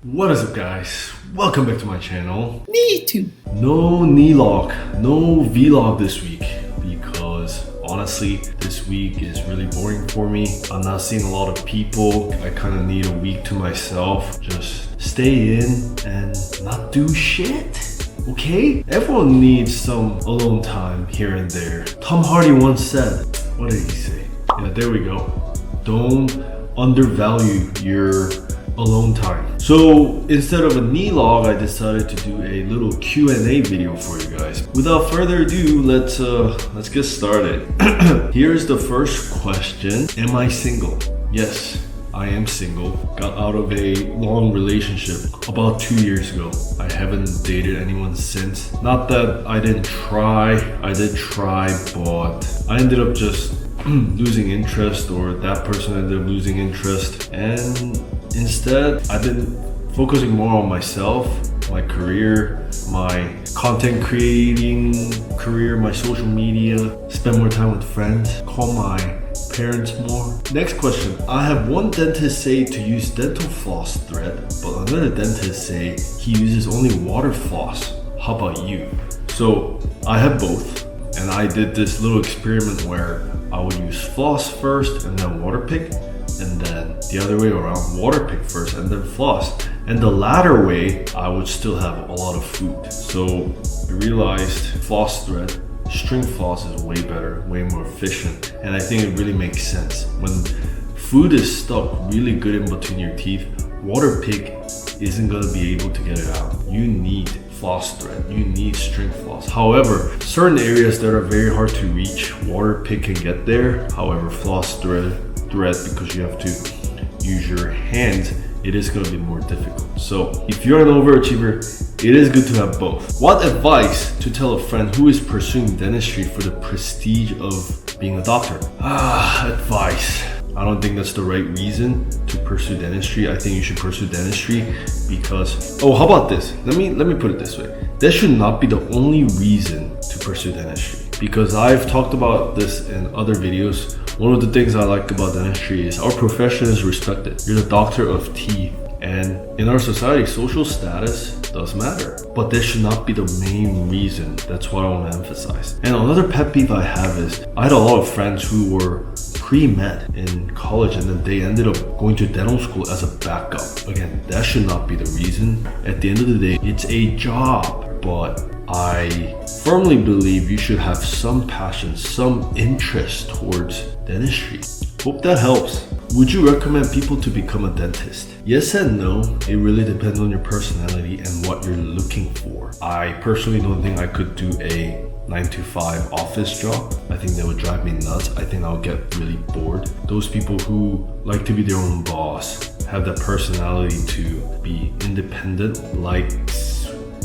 What is up, guys? Welcome back to my channel. Me too. No Niiilogs, no vlog this week because honestly this week is really boring for me. I'm not seeing a lot of people. I kind of need a week to myself. Just stay in and not do shit. Okay? Everyone needs some alone time here and there. Tom Hardy once said, what did he say? Yeah, there we go. Don't undervalue your alone time. So instead of a Niilog, I decided to do a little Q&A video for you guys. Without further ado, let's get started. Here's the first question. Am I single? Yes, I am single. Got out of a long relationship about 2 years ago. I haven't dated anyone since. Not that I didn't try. I did try, but I ended up just losing interest, or that person ended up losing interest, and instead I've been focusing more on myself, my career, my content creating career, my social media, spend more time with friends, call my parents more. Next question. I have one dentist say to use dental floss thread, but another dentist say he uses only water floss. How about you? So I have both, and I did this little experiment where I would use floss first and then water pick, and then the other way around, water pick first and then floss. And the latter way, I would still have a lot of food. So I realized floss thread, string floss is way better, way more efficient. And I think it really makes sense. When food is stuck really good in between your teeth, water pick isn't gonna be able to get it out. You need floss thread, you need string floss. However, certain areas that are very hard to reach, water pick can get there. However, floss thread, because you have to use your hands, it is going to be more difficult. So if you're an overachiever, it is good to have both. What advice to tell a friend who is pursuing dentistry for the prestige of being a doctor? Advice. I don't think that's the right reason to pursue dentistry. I think you should pursue dentistry because, how about this? Let me put it this way. That should not be the only reason to pursue dentistry, because I've talked about this in other videos. One of the things I like about dentistry is our profession is respected. You're the doctor of teeth. And in our society, social status does matter, but this should not be the main reason. That's what I want to emphasize. And another pet peeve I have is I had a lot of friends who were pre-med in college and then they ended up going to dental school as a backup. Again, that should not be the reason. At the end of the day, it's a job, but I firmly believe you should have some passion, some interest towards dentistry. Hope that helps. Would you recommend people to become a dentist? Yes and no. It really depends on your personality and what you're looking for. I personally don't think I could do a 9-to-5 office job. I think that would drive me nuts. I think I would get really bored. Those people who like to be their own boss, have that personality to be independent, like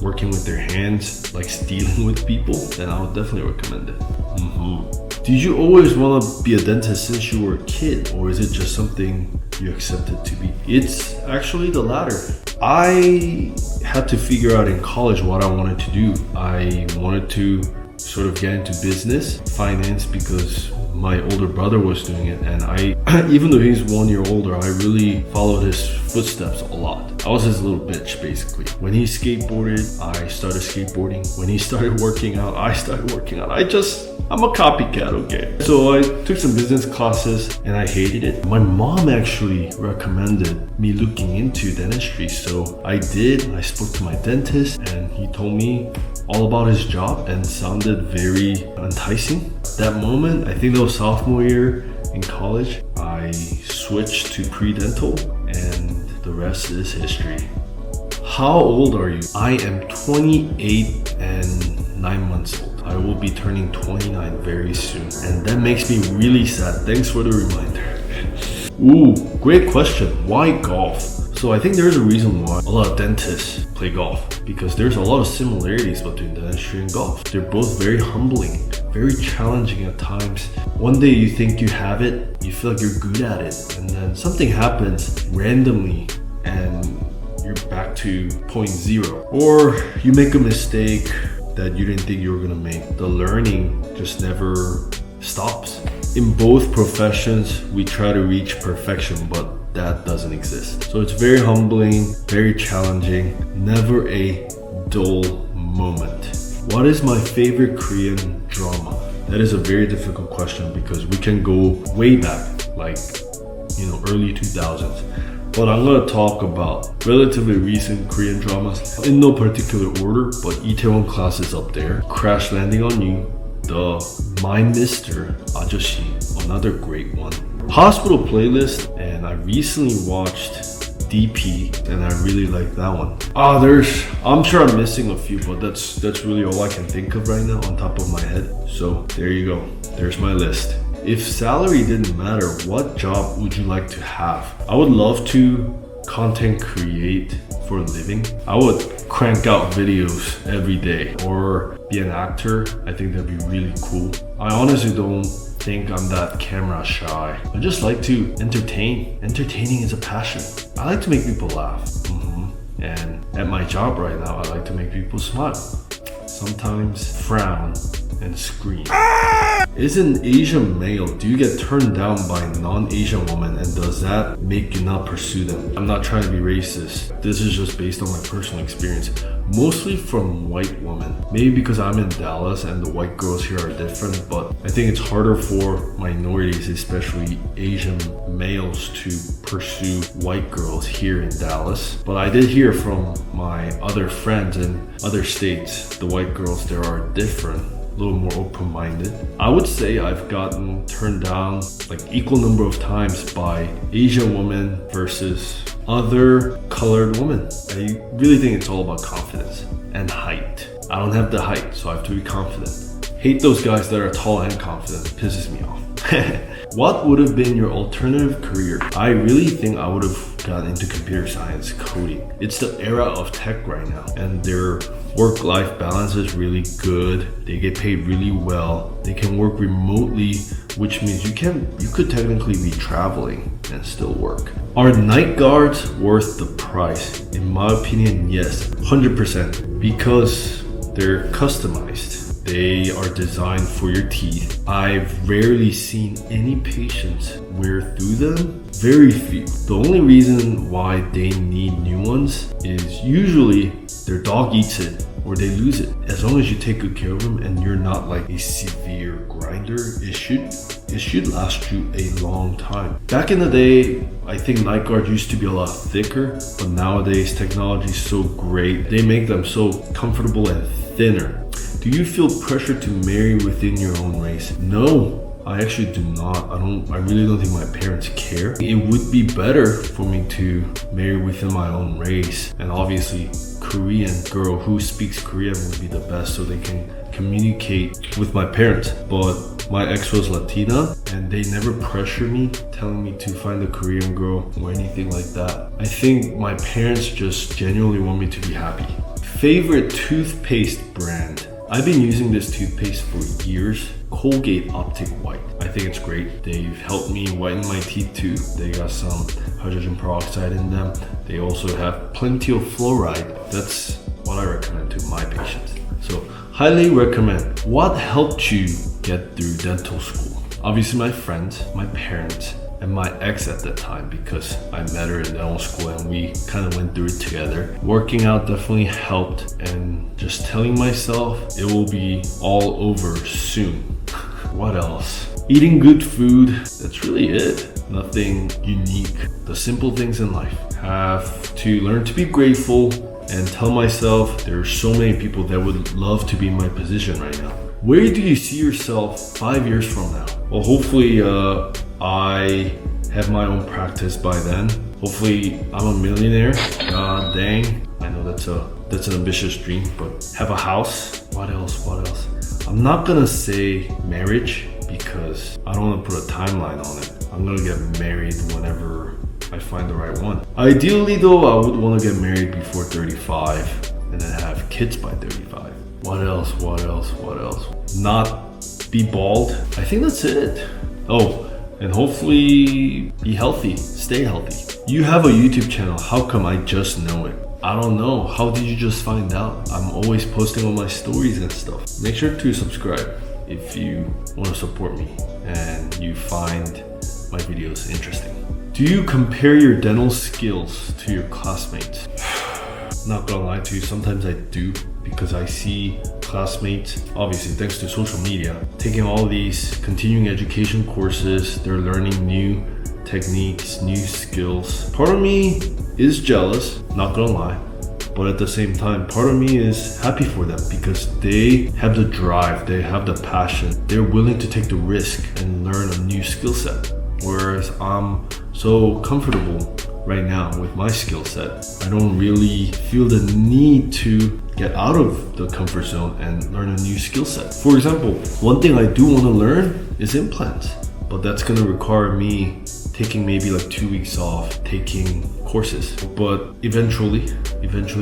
working with their hands, like dealing with people, then I would definitely recommend it. Did you always want to be a dentist since you were a kid, or is it just something you accepted to be? It's actually the latter. I had to figure out in college what I wanted to do. I wanted to sort of get into business, finance, because my older brother was doing it, and I, even though he's 1 year older, I really followed his footsteps a lot. I was his little bitch, basically. When he skateboarded, I started skateboarding. When he started working out, I started working out. I'm a copycat, okay? So I took some business classes and I hated it. My mom actually recommended me looking into dentistry, so I did. I spoke to my dentist and he told me all about his job and sounded very enticing. That moment, I think that was sophomore year in college, I switched to pre-dental and the rest is history. How old are you? I am 28 and 9 months old. I will be turning 29 very soon, and that makes me really sad. Thanks for the reminder. Ooh, great question. Why golf? So I think there's a reason why a lot of dentists play golf, because there's a lot of similarities between dentistry and golf. They're both very humbling, very challenging at times. One day you think you have it, you feel like you're good at it, and then something happens randomly and you're back to point zero. Or you make a mistake that you didn't think you were gonna make. The learning just never stops. In both professions, we try to reach perfection, but that doesn't exist. So it's very humbling, very challenging, never a dull moment. What is my favorite Korean drama? That is a very difficult question because we can go way back, like, early 2000s. But I'm gonna talk about relatively recent Korean dramas in no particular order, but Itaewon Class is up there. Crash Landing on You, My Mr. Ajoshi, another great one. Hospital Playlist, and I recently watched DP, and I really like that one. I'm sure I'm missing a few, but that's really all I can think of right now on top of my head. So there you go, there's my list. If salary didn't matter, what job would you like to have? I would love to content create for a living. I would crank out videos every day or be an actor. I think that'd be really cool. I honestly don't think I'm that camera shy. I just like to entertain. Entertaining is a passion. I like to make people laugh. And at my job right now, I like to make people smile. Sometimes frown and scream. As an Asian male, do you get turned down by a non-Asian woman, and does that make you not pursue them? I'm not trying to be racist. This is just based on my personal experience. Mostly from white women. Maybe because I'm in Dallas and the white girls here are different, but I think it's harder for minorities, especially Asian males, to pursue white girls here in Dallas. But I did hear from my other friends in other states, the white girls there are different. A little more open-minded. I would say I've gotten turned down like equal number of times by Asian women versus other colored women. I really think it's all about confidence and height. I don't have the height, so I have to be confident. Hate those guys that are tall and confident. It pisses me off. What would have been your alternative career? I really think I would have gotten into computer science coding. It's the era of tech right now, and their work-life balance is really good. They get paid really well. They can work remotely, which means you could technically be traveling and still work. Are night guards worth the price? In my opinion, yes, 100%, because they're customized. They are designed for your teeth. I've rarely seen any patients wear through them. Very few. The only reason why they need new ones is usually their dog eats it or they lose it. As long as you take good care of them and you're not like a severe grinder, it should last you a long time. Back in the day, I think night guards used to be a lot thicker, but nowadays technology is so great. They make them so comfortable and thinner. Do you feel pressure to marry within your own race? No, I actually do not. I really don't think my parents care. It would be better for me to marry within my own race, and obviously Korean girl who speaks Korean would be the best so they can communicate with my parents. But my ex was Latina and they never pressure me, telling me to find a Korean girl or anything like that. I think my parents just genuinely want me to be happy. Favorite toothpaste brand? I've been using this toothpaste for years. Colgate Optic White. I think it's great. They've helped me whiten my teeth too. They got some hydrogen peroxide in them. They also have plenty of fluoride. That's what I recommend to my patients. So highly recommend. What helped you get through dental school? Obviously my friends, my parents, and my ex at that time, because I met her in dental school and we kind of went through it together. Working out definitely helped, and just telling myself it will be all over soon. What else? Eating good food, that's really it. Nothing unique. The simple things in life. Have to learn to be grateful and tell myself there are so many people that would love to be in my position right now. Where do you see yourself 5 years from now? Well, hopefully I have my own practice by then. Hopefully I'm a millionaire. God dang, I know that's an ambitious dream, but have a house. What else? I'm not gonna say marriage because I don't want to put a timeline on it. I'm gonna get married whenever I find the right one. Ideally though, I would want to get married before 35 and then have kids by 35. What else? Not be bald. I think that's it. Oh, and hopefully be healthy, stay healthy. You have a YouTube channel, how come I just know it? I don't know, how did you just find out? I'm always posting on my stories and stuff. Make sure to subscribe if you want to support me and you find my videos interesting. Do you compare your dental skills to your classmates? Not gonna lie to you, sometimes I do, because I see classmates, obviously thanks to social media, taking all these continuing education courses. They're learning new techniques, new skills. Part of me is jealous, not gonna lie, but at the same time, part of me is happy for them because they have the drive, they have the passion, they're willing to take the risk and learn a new skill set. Whereas I'm so comfortable right now with my skill set, I don't really feel the need to get out of the comfort zone and learn a new skill set. For example, one thing I do want to learn is implants, but that's going to require me taking maybe like 2 weeks off, taking courses. But eventually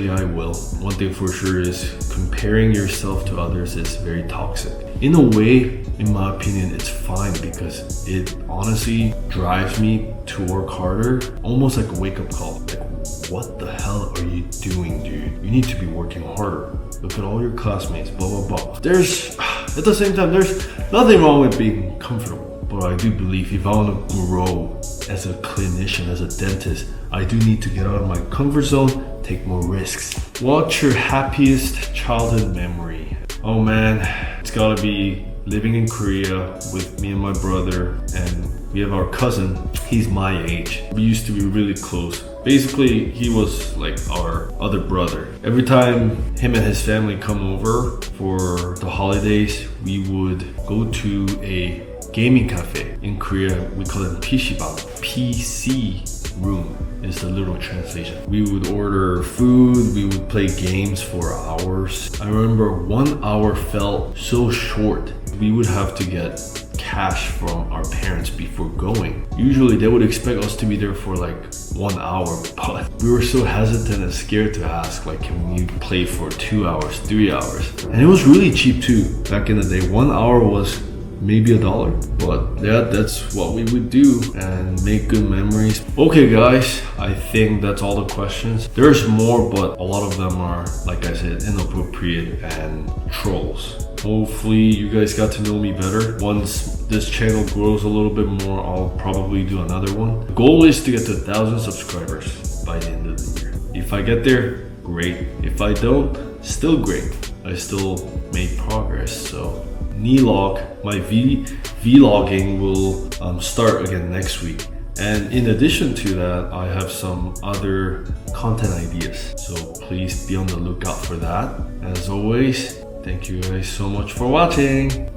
I will. One thing for sure is comparing yourself to others is very toxic. In a way, in my opinion, it's fine because it honestly drives me to work harder, almost like a wake-up call. Like, what the hell are you doing, dude? You need to be working harder. Look at all your classmates, blah, blah, blah. At the same time, there's nothing wrong with being comfortable. But I do believe if I want to grow as a clinician, as a dentist, I do need to get out of my comfort zone, take more risks. What's your happiest childhood memory? Oh man, it's gotta be living in Korea with me and my brother, and we have our cousin. He's my age. We used to be really close. Basically, he was like our other brother. Every time him and his family come over for the holidays, we would go to a gaming cafe. In Korea, we call it PC방. PC room is the literal translation. We would order food, we would play games for hours. I remember 1 hour felt so short. We would have to get cash from our parents before going. Usually they would expect us to be there for like 1 hour, but we were so hesitant and scared to ask, like, can we play for 2 hours, 3 hours? And it was really cheap too. Back in the day, 1 hour was maybe $1, but yeah, that's what we would do and make good memories. Okay guys, I think that's all the questions. There's more, but a lot of them are, like I said, inappropriate and trolls. Hopefully you guys got to know me better. Once this channel grows a little bit more, I'll probably do another one. The goal is to get to 1,000 subscribers by the end of the year. If I get there, great. If I don't, still great. I still made progress. So Niilog, my vlogging will start again next week. And in addition to that, I have some other content ideas. So please be on the lookout for that. As always, thank you guys so much for watching.